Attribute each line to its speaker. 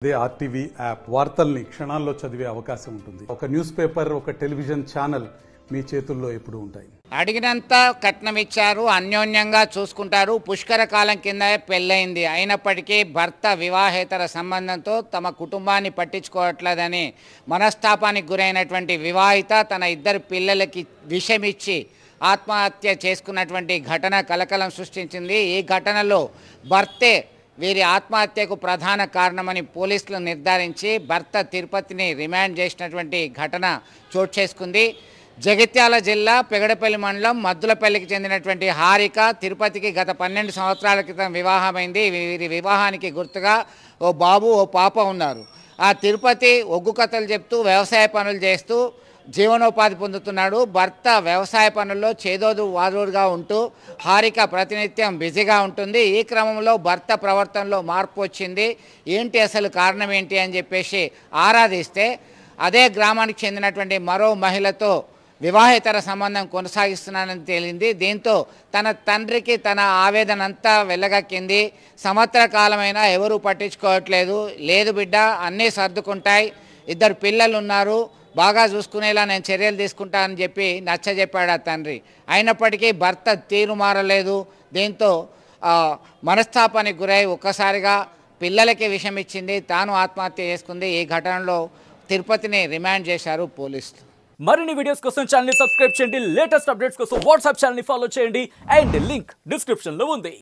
Speaker 1: అదే RTV app వార్తల్ని క్షణాల్లో చదివే అవకాశం ఉంటుంది. ఒక న్యూస్ పేపర్, ఒక టెలివిజన్ ఛానల్ మీ చేతుల్లో ఎప్పుడు ఉంటాయి.
Speaker 2: అడిగినంత కట్నం ఇచ్చారు, అన్యోన్యంగా చూసుకుంటారు. పుష్కర కాలం కింద పెళ్ళయింది. అయినప్పటికీ భర్త వివాహేతర సంబంధంతో తమ కుటుంబాన్ని పట్టించుకోవట్లేదని మనస్తాపానికి గురైనటువంటి వివాహిత తన ఇద్దరు పిల్లలకి విషమిచ్చి ఆత్మహత్య చేసుకున్నటువంటి ఘటన కలకలం సృష్టించింది. ఈ ఘటనలో భర్తే వీరి ఆత్మహత్యకు ప్రధాన కారణమని పోలీసులు నిర్ధారించి భర్త తిరుపతిని రిమాండ్ చేసినటువంటి ఘటన చోటు చేసుకుంది. జగిత్యాల జిల్లా పెగడపల్లి మండలం మద్దులపల్లికి చెందినటువంటి హారిక తిరుపతికి గత 12 సంవత్సరాల క్రితం వివాహమైంది. వీరి వివాహానికి గుర్తుగా ఓ బాబు ఓ పాప ఉన్నారు. ఆ తిరుపతి ఒగ్గు కథలు చెప్తూ వ్యవసాయ పనులు చేస్తూ జీవనోపాధి పొందుతున్నాడు. భర్త వ్యవసాయ పనుల్లో చేదోడు వాదోడుగా ఉంటూ హారిక ప్రతినిత్యం బిజీగా ఉంటుంది. ఈ క్రమంలో భర్త ప్రవర్తనలో మార్పు వచ్చింది. ఏంటి అసలు కారణం ఏంటి అని చెప్పేసి ఆరాధిస్తే అదే గ్రామానికి చెందినటువంటి మరో మహిళతో వివాహేతర సంబంధం కొనసాగిస్తున్నానని తేలింది. దీంతో తన తండ్రికి తన ఆవేదన అంతా వెళ్ళగక్కింది. సంవత్సర కాలమైనా ఎవరూ పట్టించుకోవట్లేదు. లేదు బిడ్డ, అన్నీ సర్దుకుంటాయి, ఇద్దరు పిల్లలు ఉన్నారు, బాగా చూసుకునేలా నేను చర్యలు తీసుకుంటానని చెప్పి నచ్చజెప్పాడు ఆ తండ్రి. అయినప్పటికీ భర్త తీరు మారలేదు. దీంతో మనస్తాపానికి గురై ఒక్కసారిగా పిల్లలకి విషం ఇచ్చింది, తాను ఆత్మహత్య చేసుకుంది. ఈ ఘటనలో తిరుపతిని రిమాండ్ చేశారు పోలీసులు.
Speaker 3: మరిన్ని వీడియోస్ కోసం ఛానల్ ని సబ్స్క్రైబ్ చేయండి. లేటెస్ట్ అప్డేట్స్ కోసం వాట్సాప్ ఛానల్ ని ఫాలో చేయండి. అండ్ లింక్ డిస్క్రిప్షన్ లో ఉంది.